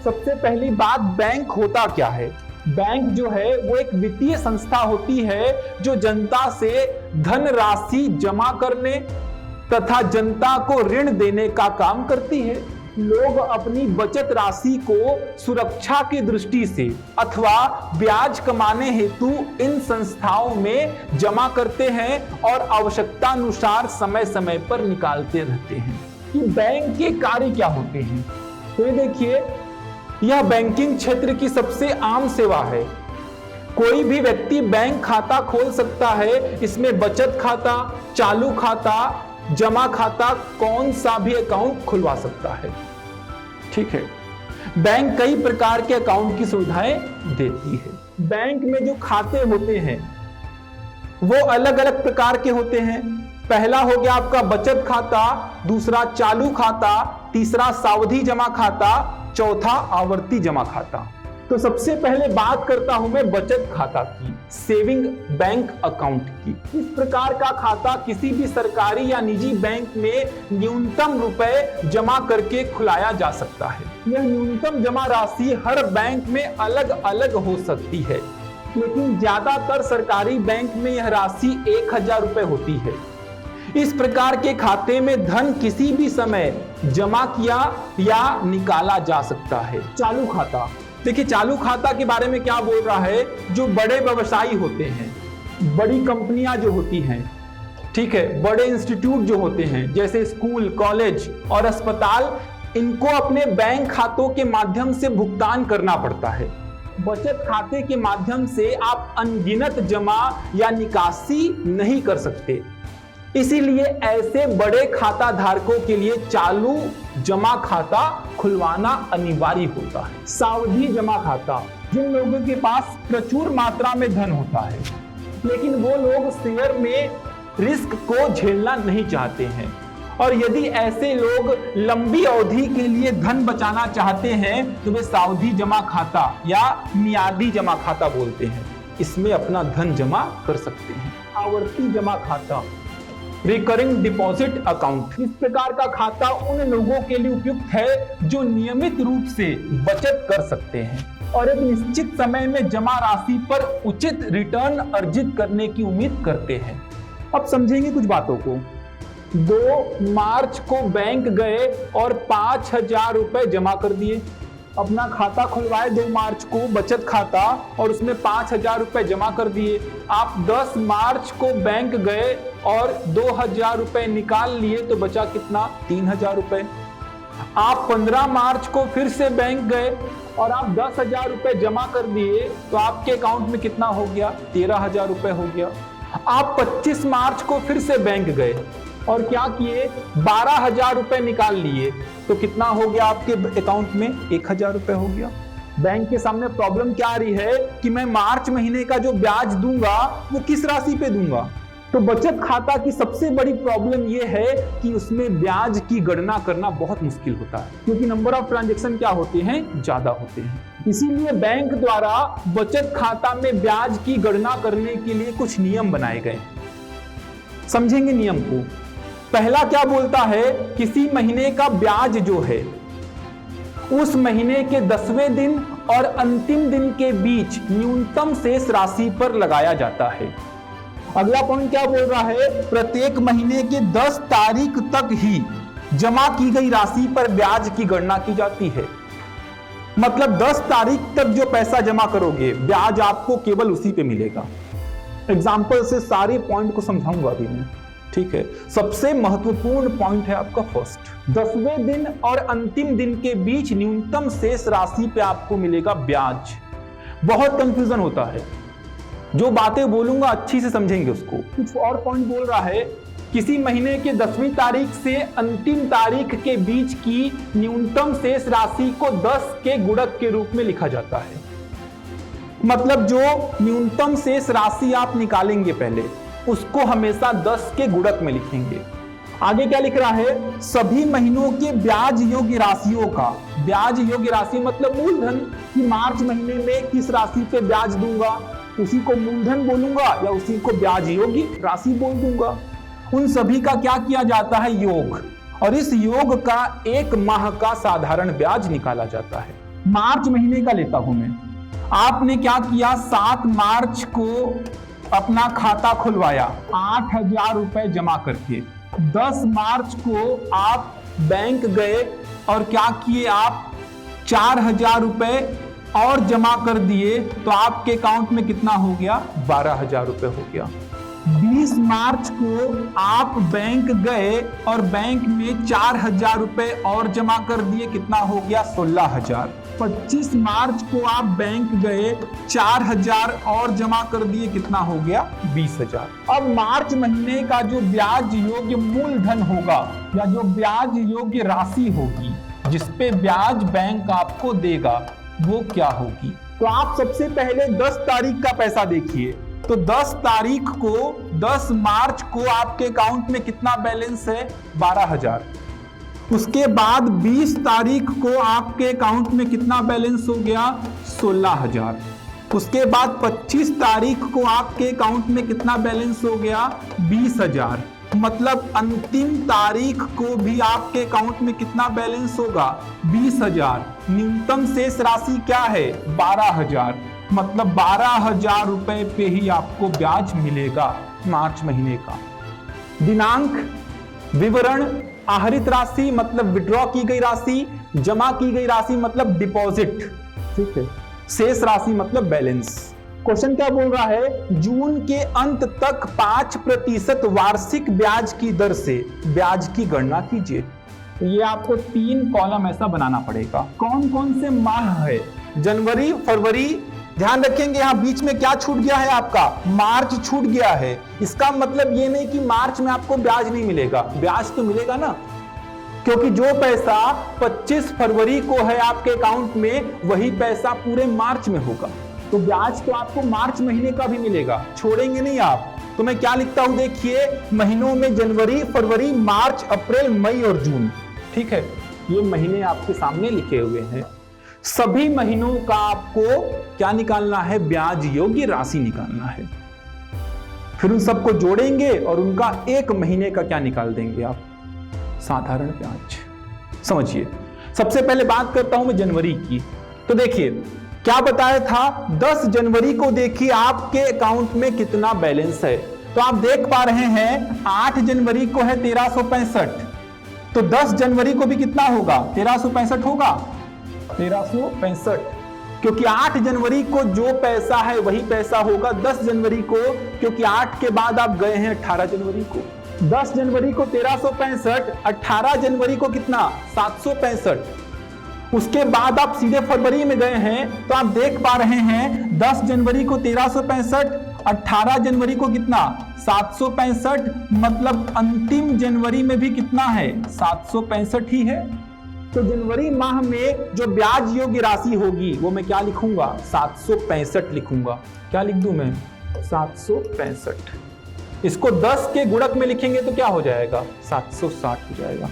सबसे पहली बात, बैंक होता क्या है? बैंक जो है वो एक वित्तीय संस्था होती है जो जनता से धन राशि जमा करने तथा जनता को ऋण देने का काम करती है। लोग अपनी बचत राशि को सुरक्षा की दृष्टि से अथवा ब्याज कमाने हेतु इन संस्थाओं में जमा करते हैं और आवश्यकता अनुसार समय समय पर निकालते रहते हैं। कि बैंक के कार्य क्या होते हैं, तो ये देखिए, यह बैंकिंग क्षेत्र की सबसे आम सेवा है। कोई भी व्यक्ति बैंक खाता खोल सकता है। इसमें बचत खाता, चालू खाता, जमा खाता, कौन सा भी अकाउंट खुलवा सकता है। ठीक है, बैंक कई प्रकार के अकाउंट की सुविधाएं देती है। बैंक में जो खाते होते हैं वो अलग अलग प्रकार के होते हैं। पहला हो गया आपका बचत खाता, दूसरा चालू खाता, तीसरा सावधि जमा खाता, चौथा आवर्ती जमा खाता। तो सबसे पहले बात करता हूं मैं बचत खाता की, सेविंग बैंक अकाउंट की। इस प्रकार का खाता किसी भी सरकारी या निजी बैंक में न्यूनतम रुपए जमा करके खुलाया जा सकता है। यह न्यूनतम जमा राशि हर बैंक में अलग अलग हो सकती है, लेकिन ज्यादातर सरकारी बैंक में यह राशि 1000 रुपए होती है। इस प्रकार के खाते में धन किसी भी समय जमा किया या निकाला जा सकता है। चालू खाता, देखिए चालू खाता के बारे में क्या बोल रहा है, जो बड़े व्यवसायी होते हैं, बड़ी कंपनियां जो होती हैं, ठीक है, बड़े इंस्टीट्यूट जो होते हैं जैसे स्कूल, कॉलेज और अस्पताल, इनको अपने बैंक खातों के माध्यम से भुगतान करना पड़ता है। बचत खाते के माध्यम से आप अनगिनत जमा या निकासी नहीं कर सकते, इसीलिए ऐसे बड़े खाता धारकों के लिए चालू जमा खाता खुलवाना अनिवार्य होता है। सावधि जमा खाता, जिन लोगों के पास प्रचुर मात्रा में धन होता है लेकिन वो लोग शेयर में रिस्क को झेलना नहीं चाहते हैं, और यदि ऐसे लोग लंबी अवधि के लिए धन बचाना चाहते हैं तो वे सावधि जमा खाता या मियादी जमा खाता बोलते हैं, इसमें अपना धन जमा कर सकते हैं। आवर्ती जमा खाता, रिकरिंग डिपॉजिट अकाउंट, इस प्रकार का खाता उन लोगों के लिए उपयुक्त है जो नियमित रूप से बचत कर सकते हैं और एक निश्चित समय में जमा राशि पर उचित रिटर्न अर्जित करने की उम्मीद करते हैं। अब समझेंगे कुछ बातों को। 2 मार्च को बैंक गए और 5000 रुपए जमा कर दिए। अपना खाता खुलवाए 2 मार्च को, बचत खाता, और उसमें 5000 रुपए जमा कर दिए। आप 10 मार्च को बैंक गए और 2000 रुपए निकाल लिए तो बचा कितना? 3000 रुपए। आप 15 मार्च को फिर से बैंक गए और आप 10,000 रुपए जमा कर दिए तो आपके अकाउंट में कितना हो गया? 13,000 रुपए हो गया। आप 25 मार्च को फिर से बैंक गए और क्या किए? 12,000 रुपए निकाल लिए तो कितना हो गया आपके अकाउंट में? 1,000 रुपए हो गया। बैंक के सामने प्रॉब्लम क्या आ रही है कि मैं मार्च महीने का जो ब्याज दूंगा वो किस राशि पे दूंगा? तो बचत खाता की सबसे बड़ी प्रॉब्लम ये है कि उसमें ब्याज की गणना करना बहुत मुश्किल होता है, क्योंकि नंबर ऑफ ट्रांजैक्शन क्या होते हैं? ज्यादा होते हैं। इसीलिए बैंक द्वारा बचत खाता में ब्याज की गणना करने के लिए कुछ नियम बनाए गए। समझेंगे नियम को। पहला क्या बोलता है? किसी महीने का ब्याज जो है उस महीने के 10वें दिन और अंतिम दिन के बीच न्यूनतम शेष राशि पर लगाया जाता है। अगला पॉइंट क्या बोल रहा है? प्रत्येक महीने के 10 तारीख तक ही जमा की गई राशि पर ब्याज की गणना की जाती है। मतलब 10 तारीख तक जो पैसा जमा करोगे ब्याज आपको केवल उसी पे मिलेगा। एग्जाम्पल से सारे पॉइंट को समझाऊंगा अभी मैं, ठीक है। सबसे महत्वपूर्ण पॉइंट है आपका फर्स्ट, 10वें दिन और अंतिम दिन के बीच न्यूनतम शेष राशि पे आपको मिलेगा ब्याज। बहुत कंफ्यूजन होता है, जो बातें बोलूंगा अच्छी से समझेंगे उसको। कुछ और पॉइंट बोल रहा है, किसी महीने के 10वीं तारीख से अंतिम तारीख के बीच की न्यूनतम शेष राशि को 10 के गुणक के रूप में लिखा जाता है। मतलब जो न्यूनतम शेष राशि आप निकालेंगे पहले उसको हमेशा 10 के गुणक में लिखेंगे। आगे क्या लिख रहा है? सभी महीनों के ब्याज योग्य राशियों का, ब्याज योग्य राशि मतलब मूलधन, कि मार्च महीने में किस राशि पे ब्याज दूंगा, उसी को मूलधन बोलूंगा या उसी को ब्याज योग्य राशि बोल दूंगा। उन सभी का क्या किया जाता है? योग, और इस योग का 1 माह का साधारण ब्याज निकाला जाता है। मार्च महीने का लेता हूं मैं। आपने क्या किया, 7 मार्च को अपना खाता खुलवाया 8,000 रुपए जमा करके। 10 मार्च को आप बैंक गए और क्या किए, आप 4,000 रुपए और जमा कर दिए, तो आपके अकाउंट में कितना हो गया, 12,000 रुपए हो गया। 20 मार्च को आप बैंक गए और बैंक में 4,000 रुपए और जमा कर दिए, कितना हो गया, 16,000। 25 मार्च को आप बैंक गए, 4,000 और जमा कर दिए, कितना हो गया, 20,000। अब मार्च महीने का जो ब्याज योग्य मूलधन होगा या जो ब्याज योग्य राशि होगी जिसपे ब्याज बैंक आपको देगा, वो क्या होगी। तो आप सबसे पहले 10 तारीख का पैसा देखिए। तो 10 तारीख को, 10 मार्च को आपके अकाउंट में कितना बैलेंस है, 12,000। उसके बाद 20 तारीख को आपके अकाउंट में कितना बैलेंस हो गया, 16,000। उसके बाद 25 तारीख को आपके अकाउंट में कितना बैलेंस हो गया, 20,000। मतलब अंतिम तारीख को भी आपके अकाउंट में कितना बैलेंस होगा, 20,000। न्यूनतम शेष राशि क्या है, 12,000। मतलब 12,000 रुपए पे ही आपको ब्याज मिलेगा मार्च महीने का। दिनांक, विवरण, आहरित राशि मतलब विड्रॉ की गई राशि, जमा की गई राशि मतलब डिपॉजिट, ठीक है, शेष राशि मतलब बैलेंस। क्वेश्चन क्या बोल रहा है, जून के अंत तक 5% वार्षिक ब्याज की दर से ब्याज की गणना कीजिए। तो ये आपको 3 कॉलम ऐसा बनाना पड़ेगा। कौन कौन से माह है, जनवरी, फरवरी, ध्यान रखेंगे यहां बीच में क्या छूट गया है आपका, मार्च छूट गया है। इसका मतलब ये नहीं कि मार्च में आपको ब्याज नहीं मिलेगा, ब्याज तो मिलेगा ना, क्योंकि जो पैसा 25 फरवरी को है आपके अकाउंट में, वही पैसा पूरे मार्च में होगा। तो ब्याज तो आपको मार्च महीने का भी मिलेगा, छोड़ेंगे नहीं आप। तो मैं क्या लिखता हूं, देखिए महीनों में जनवरी, फरवरी, मार्च, अप्रैल, मई और जून, ठीक है, ये महीने आपके सामने लिखे हुए हैं। सभी महीनों का आपको क्या निकालना है, ब्याज योग्य राशि निकालना है। फिर उन सबको जोड़ेंगे और उनका 1 महीने का क्या निकाल देंगे आप, साधारण ब्याज। समझिए, सबसे पहले बात करता हूं मैं जनवरी की। तो देखिए क्या बताया था, 10 जनवरी को देखिए आपके अकाउंट में कितना बैलेंस है। तो आप देख पा रहे हैं 8 जनवरी को है 1365, तो 10 जनवरी को भी कितना होगा, 1365 होगा, 1365, क्योंकि 8 जनवरी को जो पैसा है वही पैसा होगा 10 जनवरी को, क्योंकि 8 के बाद आप गए हैं 18 जनवरी को। 10 जनवरी को 1365, 18 जनवरी को कितना, 765। उसके बाद आप सीधे फरवरी में गए हैं, तो आप देख पा रहे हैं 10 जनवरी को 1365, 18 जनवरी को कितना, 765। मतलब अंतिम जनवरी में भी कितना है, 765 ही है। तो जनवरी माह में जो ब्याज योग्य राशि होगी वो मैं क्या लिखूंगा, 765 लिखूंगा। क्या लिख दूं मैं, 765। इसको 10 के गुणक में लिखेंगे तो क्या हो जाएगा, 760 हो जाएगा।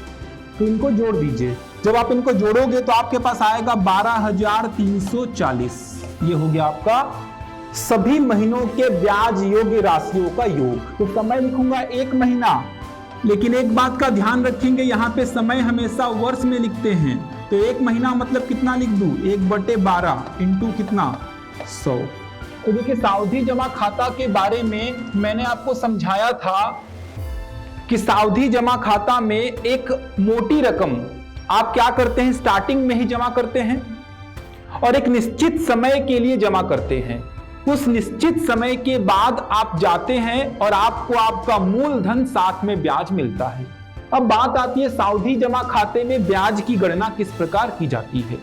तो इनको जोड़ दीजिए, जब आप इनको जोड़ोगे तो आपके पास आएगा 12,340। ये हो गया आपका सभी महीनों के ब्याज योग्य राशियों का योग। तो समय लिखूंगा 1 महीना, लेकिन एक बात का ध्यान रखेंगे, यहाँ पे समय हमेशा वर्ष में लिखते हैं। तो 1 महीना मतलब कितना लिख दूं, 1/12 इंटू कितना, 100। तो देखिए सावधि जमा खाता के बारे में मैंने आपको समझाया था कि सावधि जमा खाता में एक मोटी रकम आप क्या करते हैं, स्टार्टिंग में ही जमा करते हैं और एक निश्चित समय के लिए जमा करते हैं। उस निश्चित समय के बाद आप जाते हैं और आपको आपका मूलधन साथ में ब्याज मिलता है। अब बात आती है सावधि जमा खाते में ब्याज की गणना किस प्रकार की जाती है।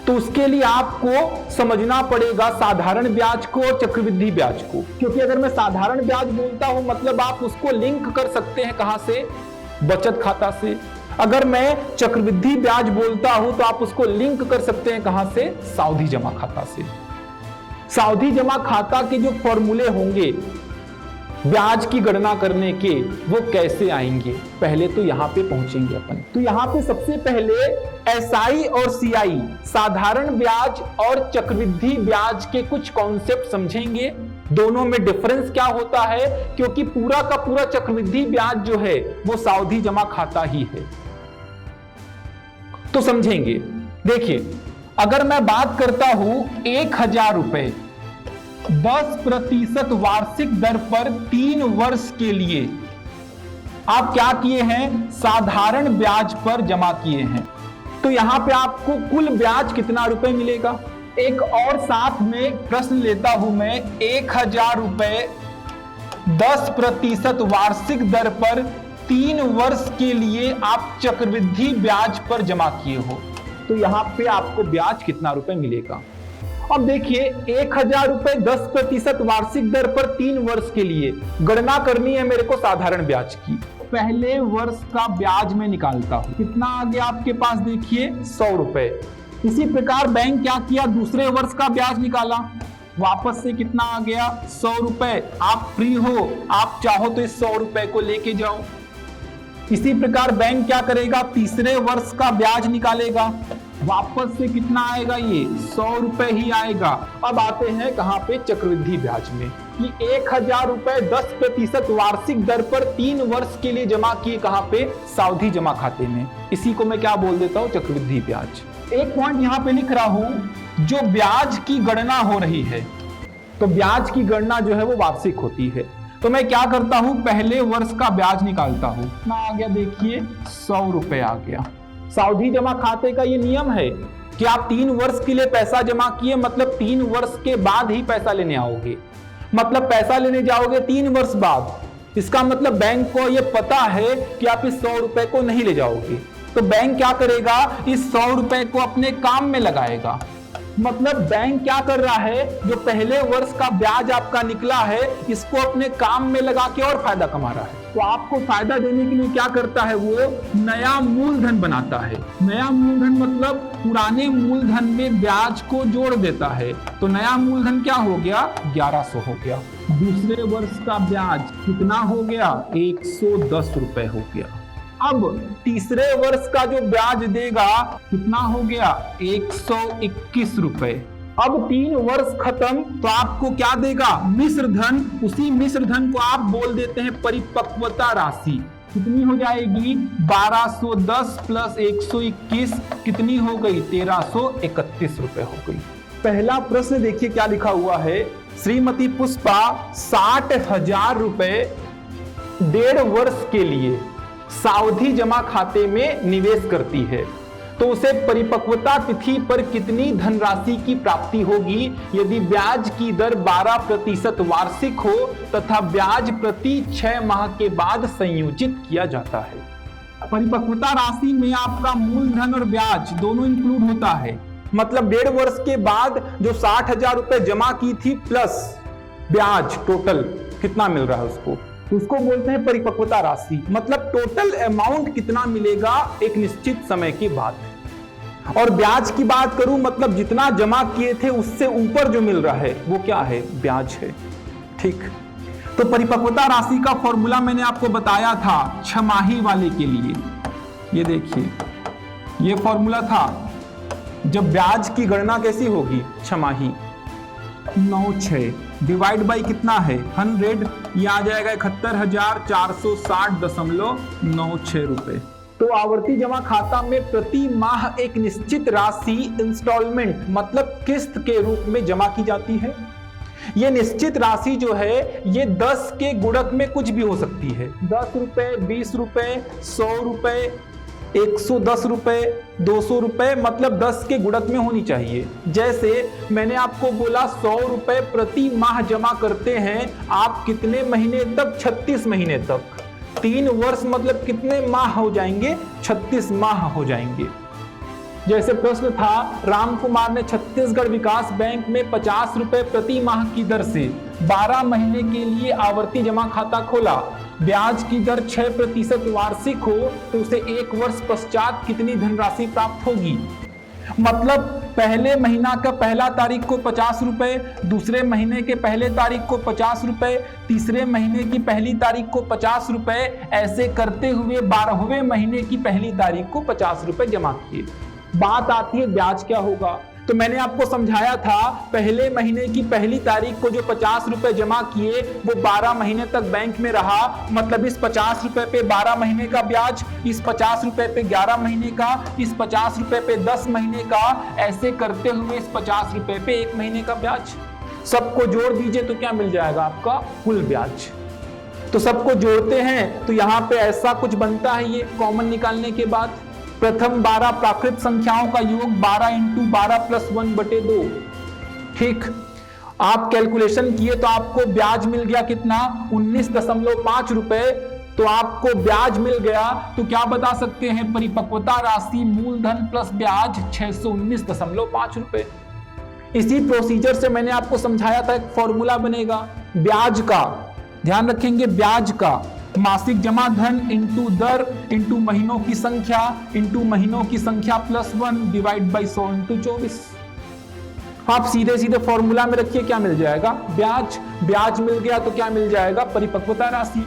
तो उसके लिए आपको समझना पड़ेगा साधारण ब्याज को और चक्रवृद्धि ब्याज को, क्योंकि अगर मैं साधारण ब्याज बोलता हूं मतलब आप उसको लिंक कर सकते हैं कहां से, बचत खाता से। अगर मैं चक्रवृद्धि ब्याज बोलता हूं तो आप उसको लिंक कर सकते हैं कहां से, सावधि जमा खाता से। सावधि जमा खाता के जो फॉर्मूले होंगे ब्याज की गणना करने के, वो कैसे आएंगे, पहले तो यहां पे पहुंचेंगे अपन। तो यहां पे सबसे पहले एसआई और सीआई, साधारण ब्याज और चक्रवृद्धि ब्याज के कुछ कॉन्सेप्ट समझेंगे। दोनों में डिफरेंस क्या होता है, क्योंकि पूरा का पूरा चक्रवृद्धि ब्याज जो है वो सावधि जमा खाता ही है। तो समझेंगे। देखिए अगर मैं बात करता हूं 1,000 रुपए 10% वार्षिक दर पर 3 वर्ष के लिए आप क्या किए हैं, साधारण ब्याज पर जमा किए हैं, तो यहां पे आपको कुल ब्याज कितना रुपए मिलेगा। एक और साथ में प्रश्न लेता हूं मैं, 1,000 रुपए 10% वार्षिक दर पर 3 वर्ष के लिए आप चक्रवृद्धि ब्याज पर जमा किए हो, तो यहां पे आपको ब्याज कितना रुपए मिलेगा। अब देखिए 1,000 रुपए 10% वार्षिक दर पर 3 वर्ष के लिए गणना करनी है मेरे को साधारण ब्याज की। पहले वर्ष का ब्याज में निकालता हूं, कितना आ गया आपके पास, देखिए 100 रुपए। इसी प्रकार बैंक क्या किया, दूसरे वर्ष का ब्याज निकाला, वापस से कितना आ गया 100 रुपए। आप फ्री हो, आप चाहो तो इस 100 रुपए को लेके जाओ। इसी प्रकार बैंक क्या करेगा, तीसरे वर्ष का ब्याज निकालेगा, वापस से कितना आएगा, ये 100 रुपए ही आएगा। अब आते हैं कहां पे, चक्रवृद्धि ब्याज में, कि 1,000 रुपए 10% वार्षिक दर पर 3 वर्ष के लिए जमा किए, कहां पे, सावधि जमा खाते में। इसी को मैं क्या बोल देता हूं, चक्रवृद्धि ब्याज। एक पॉइंट यहां पे लिख रहा हूं, जो ब्याज की गणना हो रही है, तो ब्याज की गणना जो है वो वार्षिक होती है, तो मैं क्या करता हूं, पहले वर्ष का ब्याज निकालता हूं। कितना आ गया, देखिए 100 रुपए आ गया। सावधि जमा खाते का ये नियम है कि आप 3 वर्ष के लिए पैसा जमा किए, मतलब 3 वर्ष के बाद ही पैसा लेने आओगे, मतलब पैसा लेने जाओगे 3 वर्ष बाद। इसका मतलब बैंक को ये पता है कि आप इस 100 रुपए को नहीं ले जाओगे, तो बैंक क्या करेगा, इस 100 रुपए को अपने काम में लगाएगा। मतलब बैंक क्या कर रहा है, जो पहले वर्ष का ब्याज आपका निकला है, इसको अपने काम में लगा के और फायदा कमा रहा है। तो आपको फायदा देने के लिए क्या करता है, वो नया मूलधन बनाता है। नया मूलधन मतलब पुराने मूलधन में ब्याज को जोड़ देता है, तो नया मूलधन क्या हो गया, 1100 हो गया। दूसरे वर्ष का ब्याज कितना हो गया, 110 रुपए हो गया। अब तीसरे वर्ष का जो ब्याज देगा कितना हो गया, 121 रुपए। अब 3 वर्ष खत्म, तो आपको क्या देगा, मिश्र धन। उसी मिश्र धन को आप बोल देते हैं परिपक्वता राशि। कितनी हो जाएगी, 1210 प्लस 121 कितनी हो गई, 1331 रुपए हो गई। पहला प्रश्न देखिए क्या लिखा हुआ है, श्रीमती पुष्पा 60,000 रुपए 1.5 वर्ष के लिए सावधि जमा खाते में निवेश करती है, तो उसे परिपक्वता तिथि पर कितनी धनराशि की प्राप्ति होगी यदि ब्याज की दर 12% वार्षिक हो तथा ब्याज प्रति 6 माह के बाद संयोजित किया जाता है। परिपक्वता राशि में आपका मूलधन और ब्याज दोनों इंक्लूड होता है, मतलब 1.5 वर्ष के बाद जो 60,000 रुपए जमा की थी प्लस ब्याज, टोटल कितना मिल रहा है उसको बोलते हैं परिपक्वता राशि। मतलब टोटल अमाउंट कितना मिलेगा एक निश्चित समय के बाद। और ब्याज की बात करूं, मतलब जितना जमा किए थे उससे ऊपर जो मिल रहा है वो क्या है, ब्याज है। ठीक, तो परिपक्वता राशि का फॉर्मूला मैंने आपको बताया था छमाही वाले के लिए। ये देखिए, ये फॉर्मूला था, जब ब्याज की गणना कैसी होगी, छमाही। 96 डिवाइड बाई कितना है, 100, ये आ जाएगा 71,460.96 रुपए। तो आवर्ती जमा खाता में प्रति माह एक निश्चित राशि इंस्टॉलमेंट मतलब किस्त के रूप में जमा की जाती है। ये निश्चित राशि जो है ये 10 के गुणक में कुछ भी हो सकती है, 10 रुपए, 20 रुपए, 100 रुपए, 110 रुपए, 200 रुपए, मतलब 10 के गुणक में होनी चाहिए। जैसे मैंने आपको बोला 100 रुपए प्रति माह जमा करते हैं आप, कितने महीने तक, 36 महीने तक। 3 वर्ष मतलब कितने माह हो जाएंगे, 36 माह हो जाएंगे। जैसे प्रश्न था, राम कुमार ने छत्तीसगढ़ विकास बैंक में 50 रुपए प्रति माह की दर से 12 महीने के लिए आवर्ती जमा खाता खोला, ब्याज की दर 6% वार्षिक हो तो उसे 1 वर्ष पश्चात कितनी धनराशि प्राप्त होगी। मतलब पहले महीना का पहला तारीख को 50 रुपए, दूसरे महीने के पहले तारीख को 50 रुपए, तीसरे महीने की पहली तारीख को 50 रुपए, ऐसे करते हुए 12वें महीने की पहली तारीख को 50 रुपए जमा किए। बात आती है ब्याज क्या होगा। तो मैंने आपको समझाया था पहले महीने की पहली तारीख को जो 50 रुपए जमा किए वो 12 महीने तक बैंक में रहा, मतलब इस 50 रुपए पे 12 महीने का ब्याज, इस 50 रुपए पे 11 महीने का, इस 50 रुपए पे 10 महीने का, ऐसे करते हुए इस 50 रुपए पे 1 महीने का ब्याज। सबको जोड़ दीजिए तो क्या मिल जाएगा आपका कुल ब्याज। तो सबको जोड़ते हैं तो यहां पे ऐसा कुछ बनता है, ये कॉमन निकालने के बाद प्रथम 12 प्राकृत संख्याओं का योग 12 इंटू 12 प्लस 1/2। ठीक, आप कैलकुलेशन किए तो आपको ब्याज मिल गया कितना 19.5 रुपए। तो आपको ब्याज मिल गया तो क्या बता सकते हैं, परिपक्वता राशि मूलधन प्लस ब्याज 619.5 रुपए। इसी प्रोसीजर से मैंने आपको समझाया था एक फॉर्मूला बनेगा ब्याज का, ध्यान रखेंगे, ब्याज का मासिक जमा धन इंटू दर इंटू महीनों की संख्या इंटू महीनों की संख्या प्लस 1 डिवाइड बाई 100 इंटू 24। आप सीधे सीधे फॉर्मूला में रखिए क्या मिल जाएगा, ब्याज। ब्याज मिल गया तो क्या मिल जाएगा, परिपक्वता राशि।